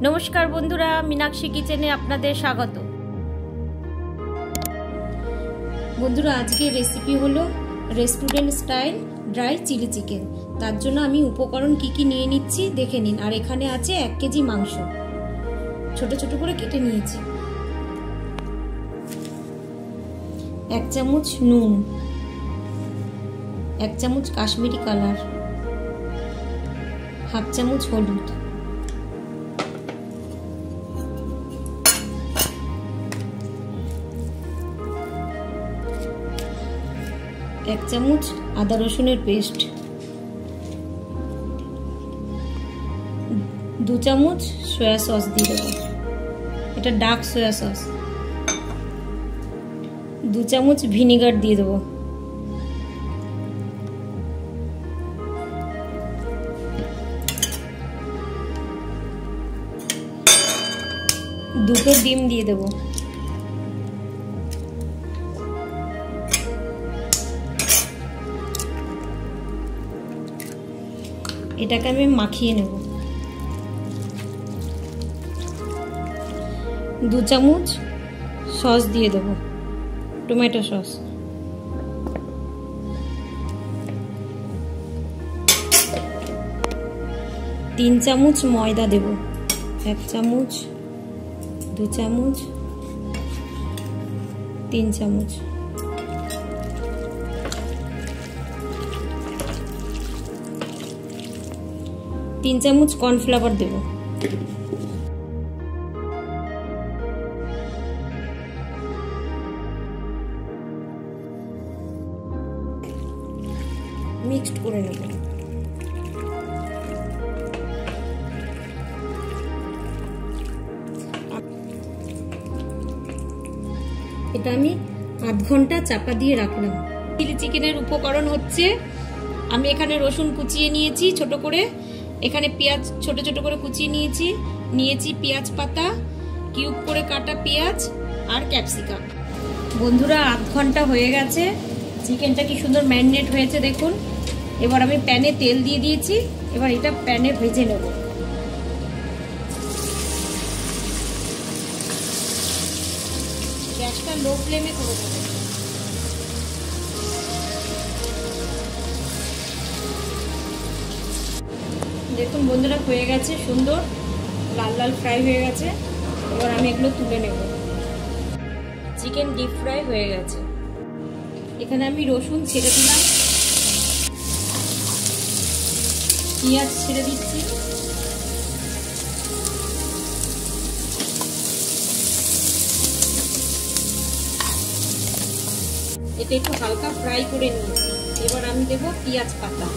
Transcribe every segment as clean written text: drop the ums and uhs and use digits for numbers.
নমস্কার বন্ধুরা, মীনাক্ষী কিচেনে আপনাদের স্বাগত। বন্ধুরা, আজকে রেসিপি হলো restaurant style dry chilli chicken. তার জন্য আমি উপকরণ কি কি নিয়ে নিচ্ছি দেখে নিন। আর এখানে আছে 1 কেজি মাংস, ছোট ছোট করে কেটে নিয়েছি। 1 চামচ নুন, 1 চামচ কাশ্মীরি কালার, হাফ চামচ হলুদ, 1 চামচ আদা রসুনের পেস্ট, 2 চামচ সয়া সস দিয়ে দেবো, এটা ডার্ক সয়া সস, 2 চামচ ভিনিগার দিয়ে দেবো, 2টো ডিম দিয়ে দেবো, এটাকে আমি মাখিয়ে নেব। 2 চামচ সস দিয়ে দেব, টমেটো সস, 3 চামচ ময়দা দেব, 1 চামচ, 2 চামচ, 3 চামচ, 3 চামচ কর্নফ্লাওয়ার দেব, মিক্সড করে নেব। এটা আমি আধ ঘন্টা চাপা দিয়ে রাখলাম। চিলি চিকেনের উপকরণ হচ্ছে, আমি এখানে রসুন কুচিয়ে নিয়েছি ছোট করে, এখানে পেঁয়াজ ছোট ছোট করে কুচিয়ে নিয়েছি পেঁয়াজ পাতা, কিউব করে কাটা পেঁয়াজ আর ক্যাপসিকাম। বন্ধুরা, আধ ঘন্টা হয়ে গেছে, চিকেনটা কি সুন্দর ম্যারিনেট হয়েছে দেখুন। এবার আমি প্যানে তেল দিয়ে দিয়েছি, এবার এটা প্যানে ভেজে নেব। গ্যাসটা লো ফ্লেমে করে দেবো। দেখুন বন্ধুরা, হয়ে গেছে, সুন্দর লাল লাল ফ্রাই হয়ে গেছে। এবার আমি এগুলো তুলে নেব। চিকেন ডিপ ফ্রাই হয়ে গেছে। এখানে আমি রসুন ছেড়ে দিলাম, পেঁয়াজ ছেড়ে দিচ্ছি, এটা একটু হালকা ফ্রাই করে নিয়েছি। এবার আমি দেবো পেঁয়াজ পাতা,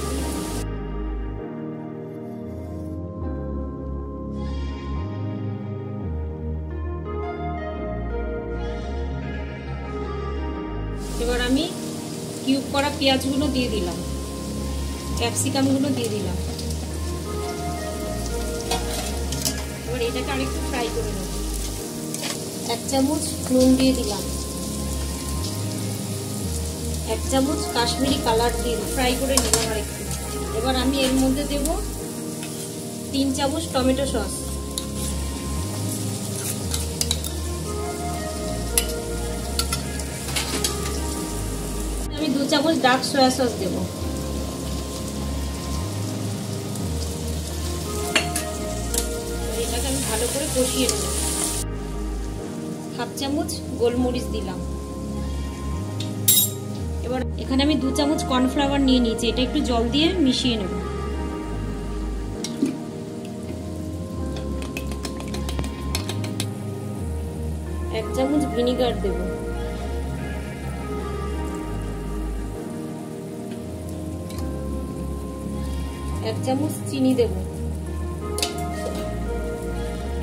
এবার আমি কিউব করা পেঁয়াজগুলো দিয়ে দিলাম, ক্যাপসিকামগুলো দিয়ে দিলাম। এবার এটাকে আরেকটু ফ্রাই করে নেব। 1 চামচ নুন দিয়ে দিলাম, 1 চামচ কাশ্মীরি কালার দিয়ে ফ্রাই করে নিলাম আরেকটু। এবার আমি এর মধ্যে দেব 3 চামচ টমেটো সস, আমি 2 চামচ ডার্ক সয়া সস দেব, এটাকে আমি ভালো করে কষিয়ে নেব। হাফ চামচ গোলমরিচ দিলাম। এবার এখানে আমি 2 চামচ কর্নফ্লাওয়ার নিয়ে নিয়েছি, এটা একটু জল দিয়ে মিশিয়ে নেব। এক চামচ ভিনিগার দেব, 1 চামচ চিনি দেব।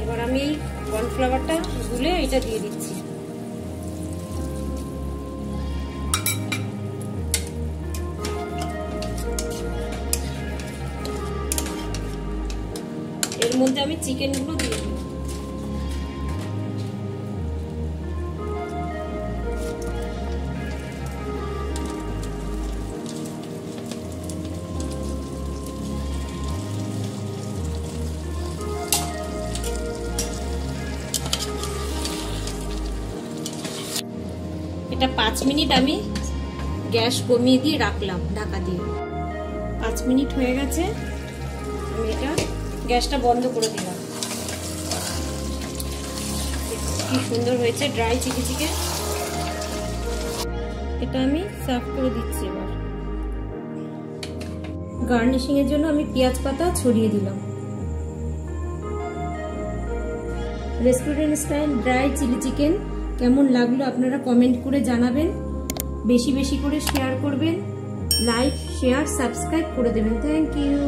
এবার আমি এই কর্নফ্লাওয়ারটা গুলে এটা দিয়ে দিচ্ছি। এর মধ্যে আমি চিকেনগুলো দিয়ে দিই। এটা 5 মিনিট আমি গ্যাস কমিয়ে দিয়ে রাখলাম ঢাকা দিয়ে। 5 মিনিট হয়ে গেছে, আমি এটা গ্যাসটা বন্ধ করে দিলাম। কি সুন্দর হয়েছে ড্রাই চিলি চিকেন। এটা আমি সার্ভ করে দিচ্ছি। এবার গার্নিশিং এর জন্য আমি পেঁয়াজ পাতা ছড়িয়ে দিলাম। Restaurant style dry chilli chicken কেমন লাগলো আপনারা কমেন্ট করে জানাবেন। বেশি বেশি করে শেয়ার করবেন, লাইক শেয়ার সাবস্ক্রাইব করে দেবেন। Thank you.